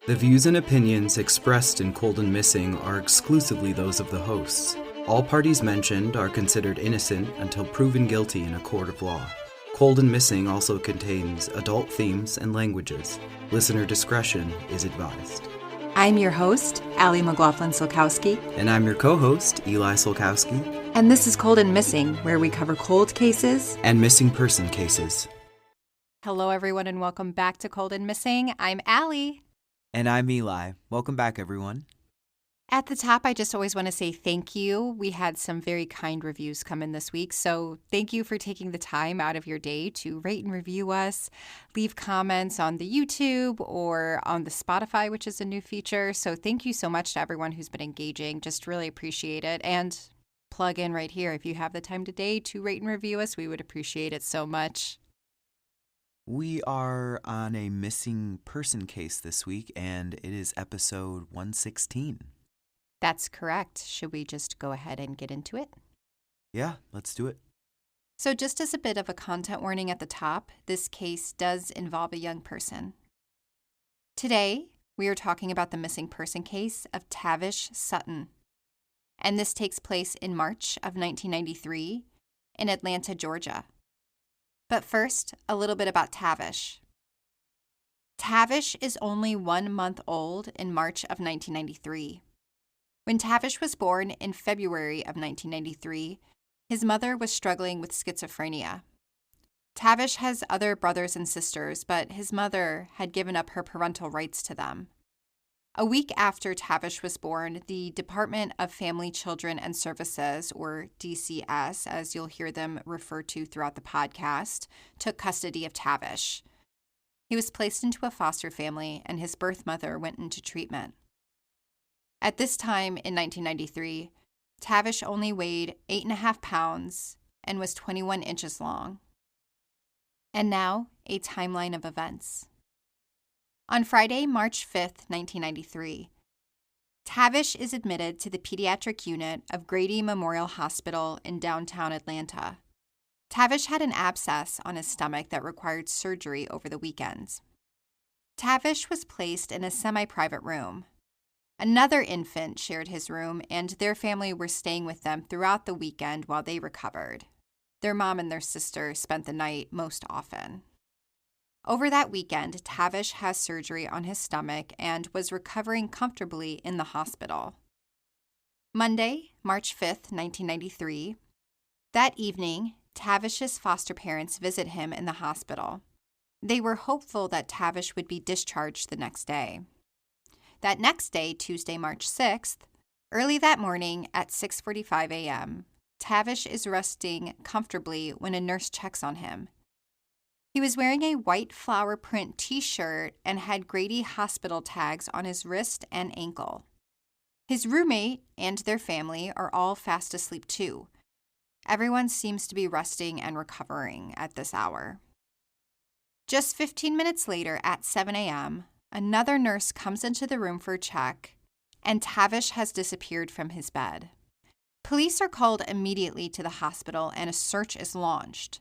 The views and opinions expressed in Cold and Missing are exclusively those of the hosts. All parties mentioned are considered innocent until proven guilty in a court of law. Cold and Missing also contains adult themes and languages. Listener discretion is advised. I'm your host, Allie McLaughlin-Solkowski. And I'm your co-host, Eli Solkowski. And this is Cold and Missing, where we cover cold cases and missing person cases. Hello, everyone, and welcome back to Cold and Missing. I'm Allie. And I'm Eli. Welcome back, everyone. At the top, I just always want to say thank you. We had some very kind reviews come in this week, so thank you for taking the time out of your day to rate and review us, leave comments on the YouTube or on the Spotify, which is a new feature. So thank you so much to everyone who's been engaging. Just really appreciate it. And plug in right here. If you have the time today to rate and review us, we would appreciate it so much. We are on a missing person case this week, and it is episode 116. That's correct. Should we just go ahead and get into it? Yeah, let's do it. So just as a bit of a content warning at the top, this case does involve a young person. Today, we are talking about the missing person case of Tavish Sutton. And this takes place in March of 1993 in Atlanta, Georgia. But first, a little bit about Tavish. Tavish is only 1 month old in March of 1993. When Tavish was born in February of 1993, his mother was struggling with schizophrenia. Tavish has other brothers and sisters, but his mother had given up her parental rights to them. A week after Tavish was born, the Department of Family, Children, and Services, or DCS, as you'll hear them referred to throughout the podcast, took custody of Tavish. He was placed into a foster family, and his birth mother went into treatment. At this time in 1993, Tavish only weighed 8.5 pounds and was 21 inches long. And now, a timeline of events. On Friday, March 5th, 1993, Tavish is admitted to the pediatric unit of Grady Memorial Hospital in downtown Atlanta. Tavish had an abscess on his stomach that required surgery over the weekend. Tavish was placed in a semi-private room. Another infant shared his room, and their family were staying with them throughout the weekend while they recovered. Their mom and their sister spent the night most often. Over that weekend, Tavish has surgery on his stomach and was recovering comfortably in the hospital. Monday, March 5th, 1993. That evening, Tavish's foster parents visit him in the hospital. They were hopeful that Tavish would be discharged the next day. That next day, Tuesday, March 6th, early that morning at 6:45 a.m., Tavish is resting comfortably when a nurse checks on him. He was wearing a white flower print t-shirt and had Grady hospital tags on his wrist and ankle. His roommate and their family are all fast asleep too. Everyone seems to be resting and recovering at this hour. Just 15 minutes later at 7 a.m., another nurse comes into the room for a check, and Tavish has disappeared from his bed. Police are called immediately to the hospital and a search is launched.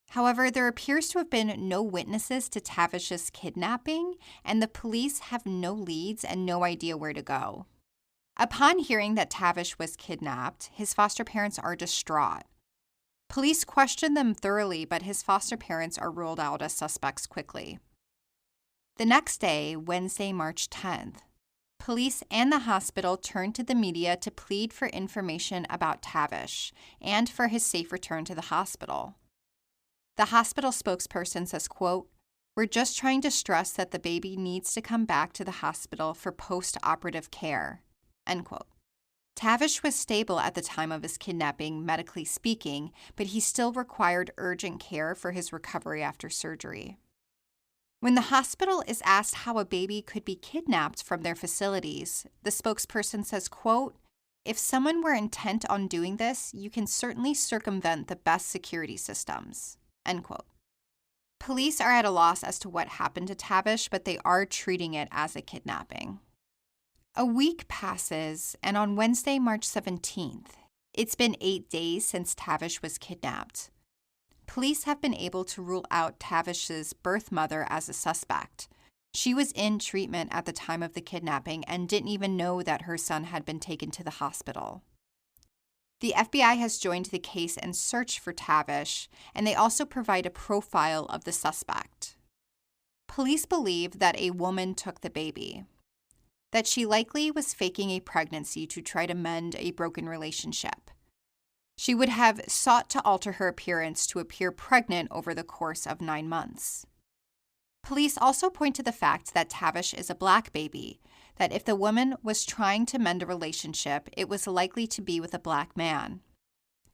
However, there appears to have been no witnesses to Tavish's kidnapping, and the police have no leads and no idea where to go. Upon hearing that Tavish was kidnapped, his foster parents are distraught. Police question them thoroughly, but his foster parents are ruled out as suspects quickly. The next day, Wednesday, March 10th, police and the hospital turn to the media to plead for information about Tavish and for his safe return to the hospital. The hospital spokesperson says, quote, "We're just trying to stress that the baby needs to come back to the hospital for post-operative care," end quote. Tavish was stable at the time of his kidnapping, medically speaking, but he still required urgent care for his recovery after surgery. When the hospital is asked how a baby could be kidnapped from their facilities, the spokesperson says, quote, "If someone were intent on doing this, you can certainly circumvent the best security systems," end quote. Police are at a loss as to what happened to Tavish, but they are treating it as a kidnapping. A week passes, and on Wednesday, March 17th, it's been 8 days since Tavish was kidnapped. Police have been able to rule out Tavish's birth mother as a suspect. She was in treatment at the time of the kidnapping and didn't even know that her son had been taken to the hospital. The FBI has joined the case and search for Tavish, and they also provide a profile of the suspect. Police believe that a woman took the baby, that she likely was faking a pregnancy to try to mend a broken relationship. She would have sought to alter her appearance to appear pregnant over the course of 9 months. Police also point to the fact that Tavish is a black baby, that if the woman was trying to mend a relationship, it was likely to be with a black man.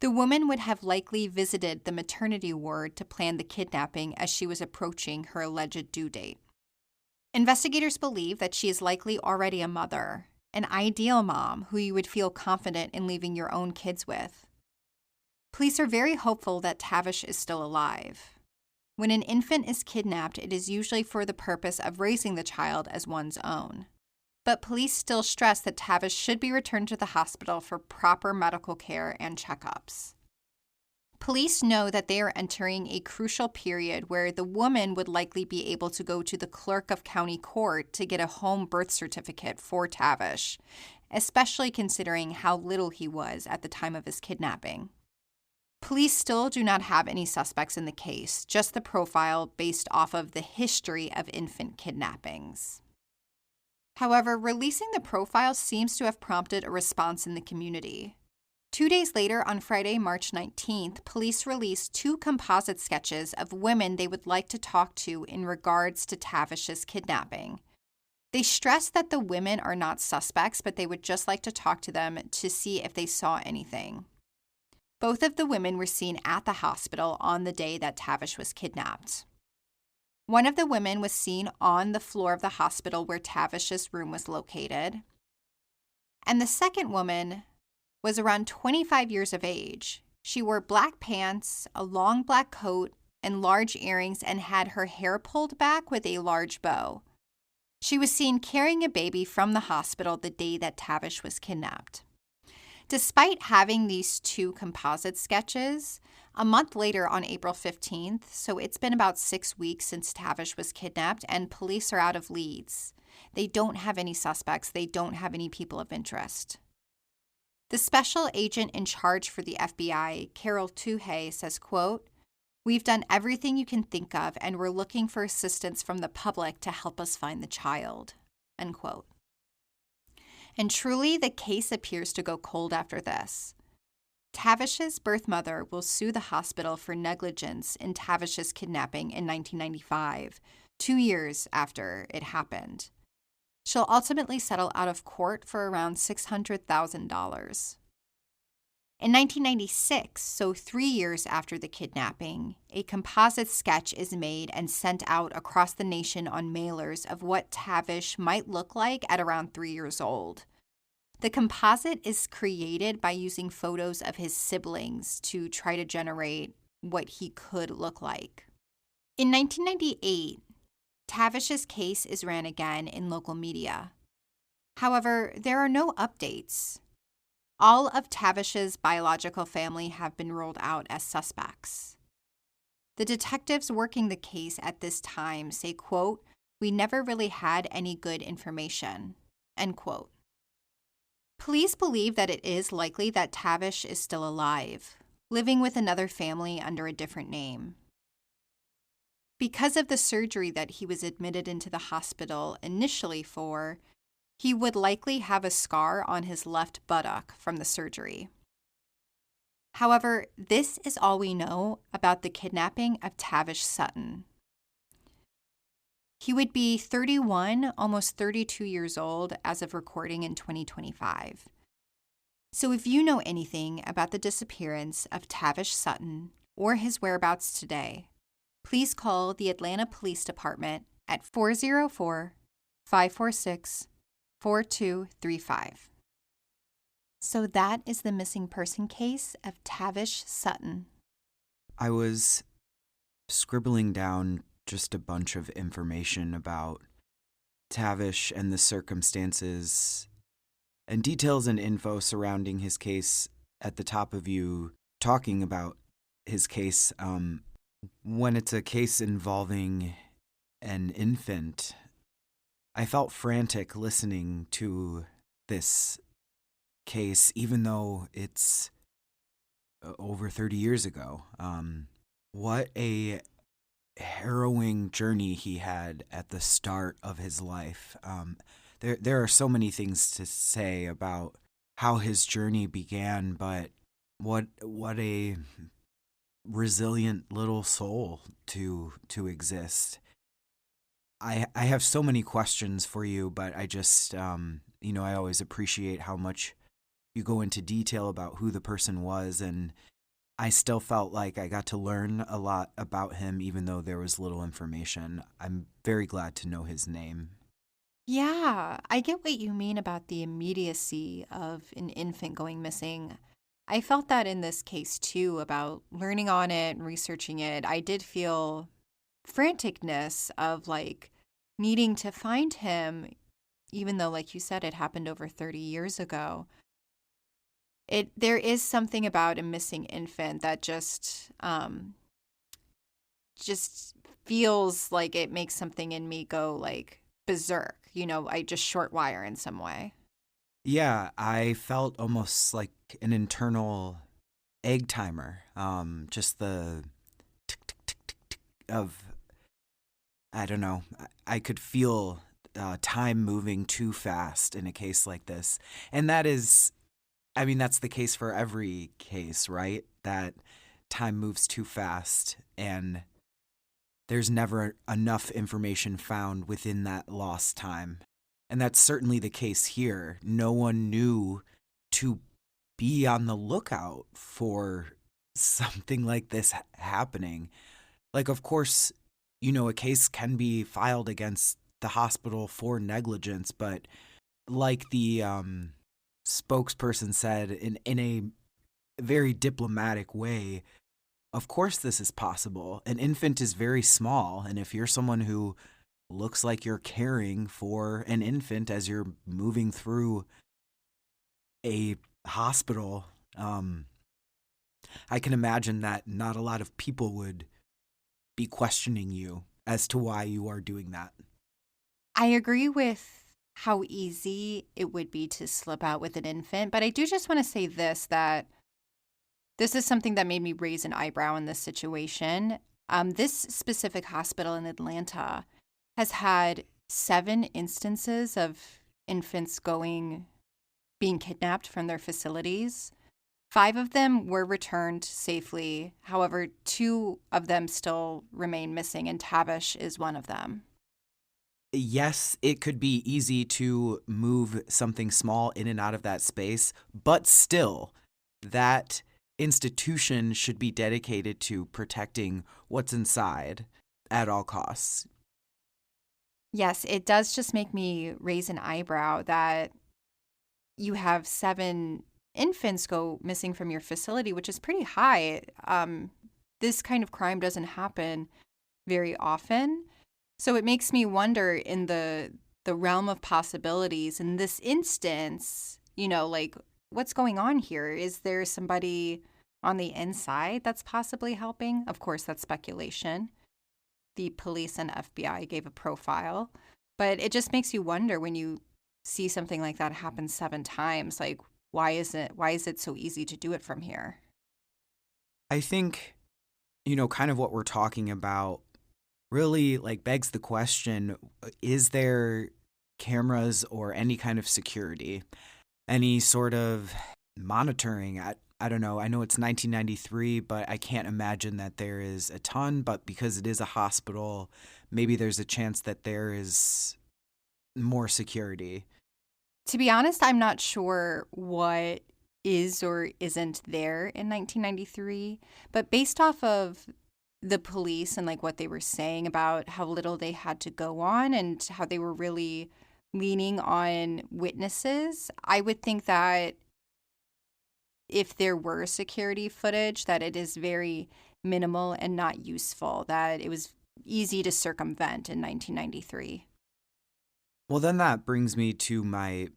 The woman would have likely visited the maternity ward to plan the kidnapping as she was approaching her alleged due date. Investigators believe that she is likely already a mother, an ideal mom who you would feel confident in leaving your own kids with. Police are very hopeful that Tavish is still alive. When an infant is kidnapped, it is usually for the purpose of raising the child as one's own. But police still stress that Tavish should be returned to the hospital for proper medical care and checkups. Police know that they are entering a crucial period where the woman would likely be able to go to the clerk of county court to get a home birth certificate for Tavish, especially considering how little he was at the time of his kidnapping. Police still do not have any suspects in the case, just the profile based off of the history of infant kidnappings. However, releasing the profile seems to have prompted a response in the community. 2 days later, on Friday, March 19th, police released 2 composite sketches of women they would like to talk to in regards to Tavish's kidnapping. They stressed that the women are not suspects, but they would just like to talk to them to see if they saw anything. Both of the women were seen at the hospital on the day that Tavish was kidnapped. One of the women was seen on the floor of the hospital where Tavish's room was located. And the second woman was around 25 years of age. She wore black pants, a long black coat, and large earrings, and had her hair pulled back with a large bow. She was seen carrying a baby from the hospital the day that Tavish was kidnapped. Despite having these 2 composite sketches, a month later on April 15th, so it's been about 6 weeks since Tavish was kidnapped, and police are out of leads. They don't have any suspects. They don't have any people of interest. The special agent in charge for the FBI, Carol Tuhey, says, quote, "We've done everything you can think of, and we're looking for assistance from the public to help us find the child," end quote. And truly, the case appears to go cold after this. Tavish's birth mother will sue the hospital for negligence in Tavish's kidnapping in 1995, 2 years after it happened. She'll ultimately settle out of court for around $600,000. In 1996, so 3 years after the kidnapping, a composite sketch is made and sent out across the nation on mailers of what Tavish might look like at around 3 years old. The composite is created by using photos of his siblings to try to generate what he could look like. In 1998, Tavish's case is ran again in local media. However, there are no updates. All of Tavish's biological family have been ruled out as suspects. The detectives working the case at this time say, quote, "We never really had any good information," end quote. Police believe that it is likely that Tavish is still alive, living with another family under a different name. Because of the surgery that he was admitted into the hospital initially for, he would likely have a scar on his left buttock from the surgery. However, this is all we know about the kidnapping of Tavish Sutton. He would be 31, almost 32 years old as of recording in 2025. So if you know anything about the disappearance of Tavish Sutton or his whereabouts today, please call the Atlanta Police Department at 404-546-4235. So that is the missing person case of Tavish Sutton. I was scribbling down just a bunch of information about Tavish and the circumstances and details and info surrounding his case at the top of you talking about his case. When it's a case involving an infant, I felt frantic listening to this case, even though it's over 30 years ago. What a harrowing journey he had at the start of his life. There are so many things to say about how his journey began, but what a resilient little soul to exist. I have so many questions for you, but I just I always appreciate how much you go into detail about who the person was, and I still felt like I got to learn a lot about him even though there was little information. I'm very glad to know his name. Yeah, I get what you mean about the immediacy of an infant going missing. I felt that in this case too, about learning on it and researching it. I did feel franticness of like needing to find him, even though, like you said, it happened over 30 years ago. There is something about a missing infant that just feels like it makes something in me go like berserk. I just short wire in some way. Yeah, I felt almost like an internal egg timer. Just the tick, tick, tick, tick, tick of, I don't know, I could feel time moving too fast in a case like this. And that's the case for every case, right? That time moves too fast and there's never enough information found within that lost time. And that's certainly the case here. No one knew to be on the lookout for something like this happening. Like, of course, a case can be filed against the hospital for negligence, but like the spokesperson said in a very diplomatic way, of course this is possible. An infant is very small, and if you're someone who looks like you're caring for an infant as you're moving through a hospital, I can imagine that not a lot of people would be questioning you as to why you are doing that. I agree with how easy it would be to slip out with an infant, but I do just want to say that this is something that made me raise an eyebrow in this situation. This specific hospital in Atlanta has had 7 instances of infants being kidnapped from their facilities. 5 of them were returned safely. However, 2 of them still remain missing, and Tavish is one of them. Yes, it could be easy to move something small in and out of that space, but still, that institution should be dedicated to protecting what's inside at all costs. Yes, it does just make me raise an eyebrow that you have 7 infants go missing from your facility, which is pretty high. This kind of crime doesn't happen very often. So it makes me wonder in the realm of possibilities in this instance, like what's going on here? Is there somebody on the inside that's possibly helping? Of course, that's speculation. The police and FBI gave a profile, but it just makes you wonder when you see something like that happen 7 times, like why is it so easy to do it from here? I think, kind of what we're talking about really like begs the question, is there cameras or any kind of security, any sort of monitoring? I don't know. I know it's 1993, but I can't imagine that there is a ton, but because it is a hospital, maybe there's a chance that there is more security. To be honest, I'm not sure what is or isn't there in 1993, but based off of the police and like what they were saying about how little they had to go on and how they were really leaning on witnesses, I would think that if there were security footage, that it is very minimal and not useful, that it was easy to circumvent in 1993. Well, then that brings me to my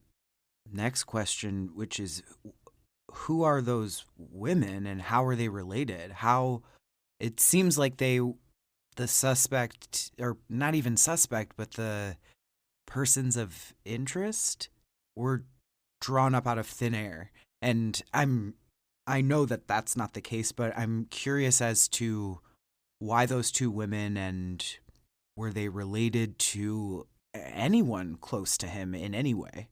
next question, which is who are those women and how are they related? How it seems like the suspect, or not even suspect, but the persons of interest were drawn up out of thin air. And I know that that's not the case, but I'm curious as to why those two women, and were they related to anyone close to him in any way?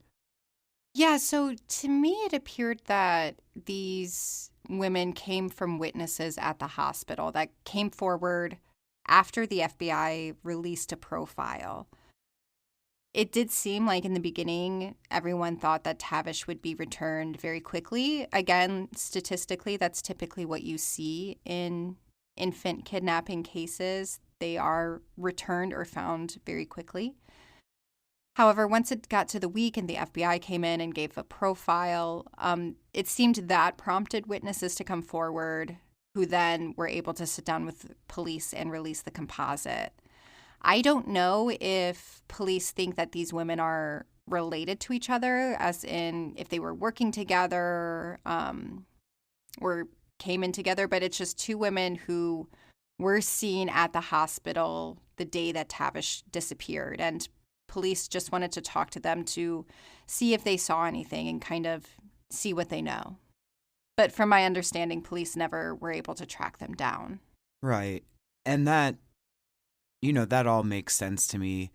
Yeah, so to me, it appeared that these women came from witnesses at the hospital that came forward after the FBI released a profile. It did seem like in the beginning, everyone thought that Tavish would be returned very quickly. Again, statistically, that's typically what you see in infant kidnapping cases. They are returned or found very quickly. However, once it got to the week and the FBI came in and gave a profile, it seemed that prompted witnesses to come forward who then were able to sit down with police and release the composite. I don't know if police think that these women are related to each other, as in if they were working together or came in together, but it's just two women who were seen at the hospital the day that Tavish disappeared. And police just wanted to talk to them to see if they saw anything and kind of see what they know. But from my understanding, police never were able to track them down. Right. And that, that all makes sense to me.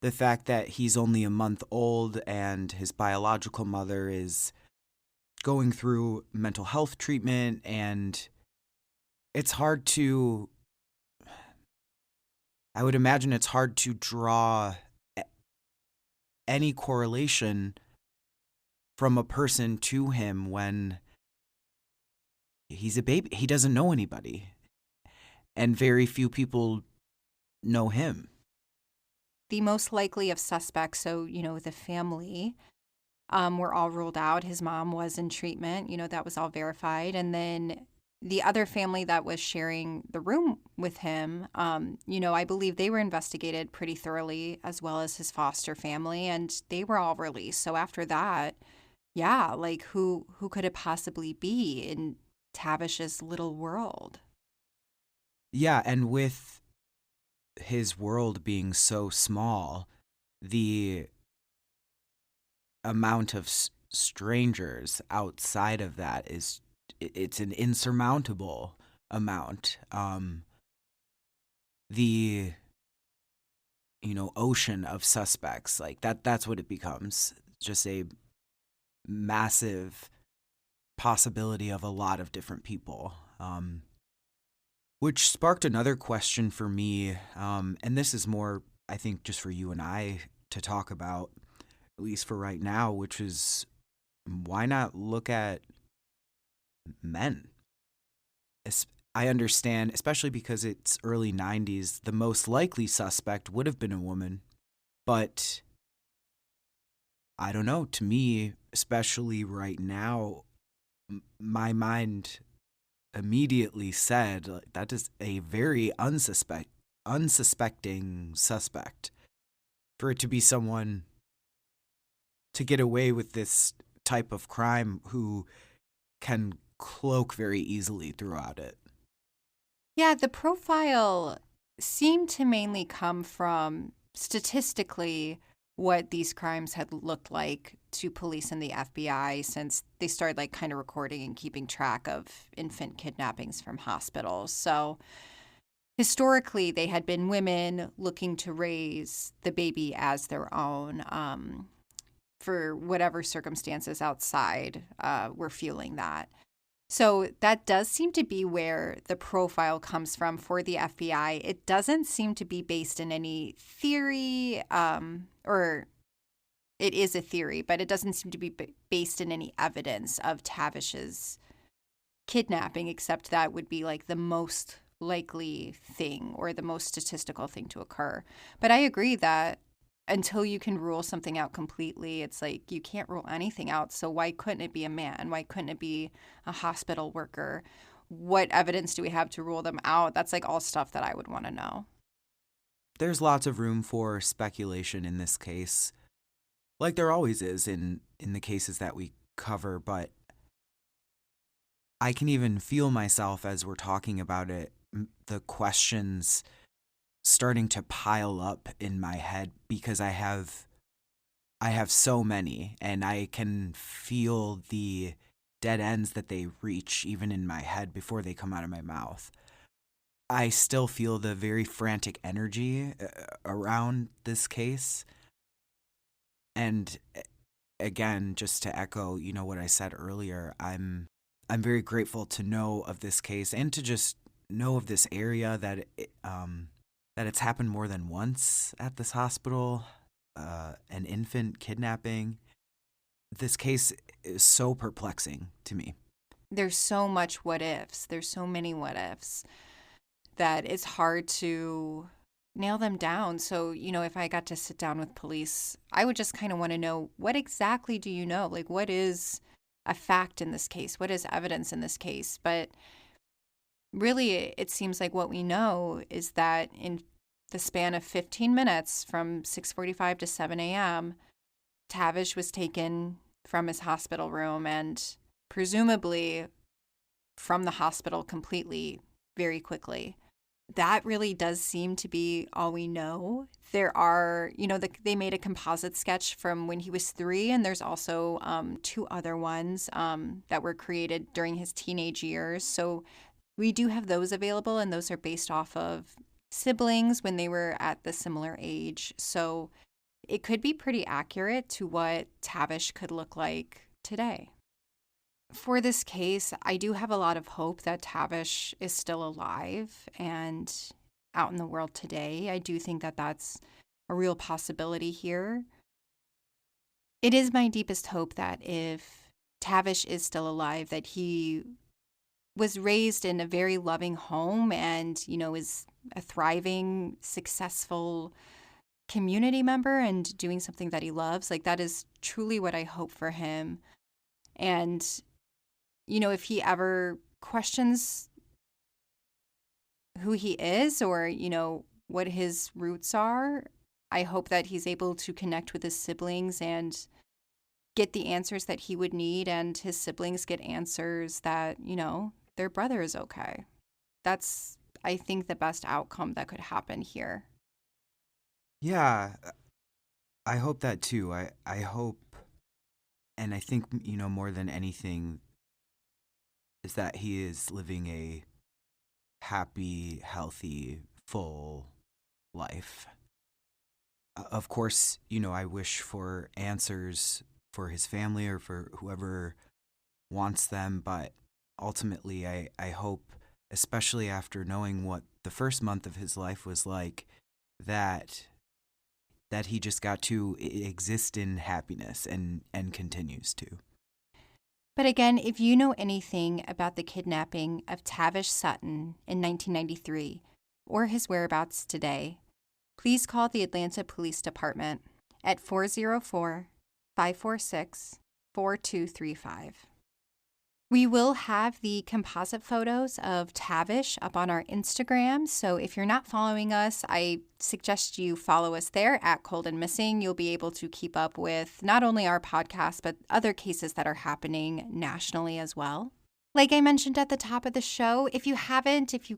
The fact that he's only a month old and his biological mother is going through mental health treatment, and it's hard to, I would imagine it's hard to draw any correlation from a person to him when he's a baby. He doesn't know anybody, and very few people know him. The most likely of suspects, so, the family, were all ruled out. His mom was in treatment, that was all verified. And then the other family that was sharing the room with him, I believe they were investigated pretty thoroughly, as well as his foster family, and they were all released. So after that, yeah, like who could it possibly be in Tavish's little world? Yeah, and with his world being so small, the amount of strangers outside of that it's an insurmountable amount. The ocean of suspects, like that's what it becomes. Just a massive possibility of a lot of different people. Which sparked another question for me, and this is more, I think, just for you and I to talk about, at least for right now, which is, why not look at men? I understand, especially because it's early 90s, the most likely suspect would have been a woman, but I don't know, to me, especially right now, my mind immediately said, like, that is a very unsuspecting suspect. For it to be someone to get away with this type of crime who can cloak very easily throughout it. Yeah, the profile seemed to mainly come from, statistically, what these crimes had looked like to police and the FBI since they started kind of recording and keeping track of infant kidnappings from hospitals. So historically, they had been women looking to raise the baby as their own for whatever circumstances outside were fueling that. So that does seem to be where the profile comes from for the FBI. It doesn't seem to be based in any theory, or it is a theory, but it doesn't seem to be based in any evidence of Tavish's kidnapping, except that would be the most likely thing or the most statistical thing to occur. But I agree that until you can rule something out completely, it's you can't rule anything out. So why couldn't it be a man? Why couldn't it be a hospital worker? What evidence do we have to rule them out? That's all stuff that I would want to know. There's lots of room for speculation in this case, like there always is in the cases that we cover, but I can even feel myself as we're talking about it, the questions starting to pile up in my head because I have so many, and I can feel the dead ends that they reach even in my head before they come out of my mouth. I still feel the very frantic energy around this case. And again, just to echo, what I said earlier, I'm very grateful to know of this case and to just know of this area, that it's happened more than once at this hospital, an infant kidnapping. This case is so perplexing to me. There's so much what ifs. There's so many what ifs that it's hard to nail them down. So, if I got to sit down with police, I would just kind of want to know, what exactly do you know? Like, what is a fact in this case? What is evidence in this case? But really, it seems like what we know is that in the span of 15 minutes from 6:45 to 7 a.m., Tavish was taken from his hospital room and presumably from the hospital completely very quickly. That really does seem to be all we know. There are, they made a composite sketch from when he was 3, and there's also 2 other ones that were created during his teenage years. So we do have those available, and those are based off of siblings when they were at the similar age. So it could be pretty accurate to what Tavish could look like today. For this case, I do have a lot of hope that Tavish is still alive and out in the world today. I do think that that's a real possibility here. It is my deepest hope that if Tavish is still alive, that he was raised in a very loving home and, is a thriving, successful community member and doing something that he loves. Like, that is truly what I hope for him. And if he ever questions who he is or, what his roots are, I hope that he's able to connect with his siblings and get the answers that he would need, and his siblings get answers that, their brother is okay. That's, I think, the best outcome that could happen here. Yeah, I hope that too. I hope, and I think, more than anything, is that he is living a happy, healthy, full life. Of course, I wish for answers for his family or for whoever wants them, but ultimately I hope, especially after knowing what the first month of his life was like, that he just got to exist in happiness and continues to. But again, if you know anything about the kidnapping of Tavish Sutton in 1993 or his whereabouts today, please call the Atlanta Police Department at 404-546-4235. We will have the composite photos of Tavish up on our Instagram, so if you're not following us, I suggest you follow us there at Cold and Missing. You'll be able to keep up with not only our podcast, but other cases that are happening nationally as well. Like I mentioned at the top of the show, if you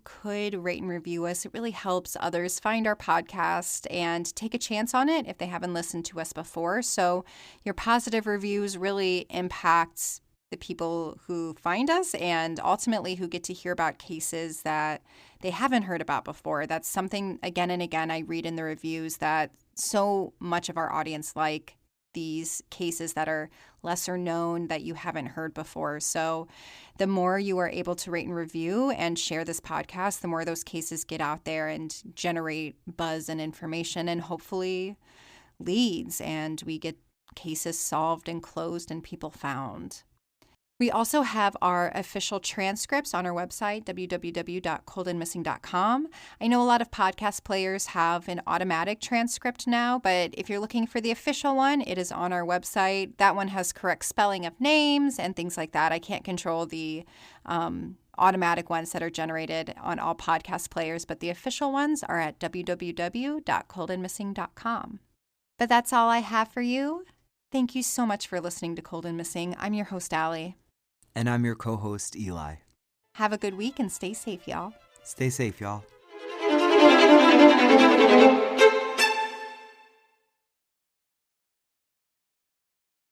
could rate and review us, it really helps others find our podcast and take a chance on it if they haven't listened to us before. So your positive reviews really impacts the people who find us and ultimately who get to hear about cases that they haven't heard about before. That's something, again and again, I read in the reviews that so much of our audience like these cases that are lesser known that you haven't heard before. So the more you are able to rate and review and share this podcast, the more those cases get out there and generate buzz and information and hopefully leads, and we get cases solved and closed and people found. We also have our official transcripts on our website, www.coldandmissing.com. I know a lot of podcast players have an automatic transcript now, but if you're looking for the official one, it is on our website. That one has correct spelling of names and things like that. I can't control the automatic ones that are generated on all podcast players, but the official ones are at www.coldandmissing.com. But that's all I have for you. Thank you so much for listening to Cold and Missing. I'm your host, Allie. And I'm your co-host, Eli. Have a good week and stay safe, y'all. Stay safe, y'all.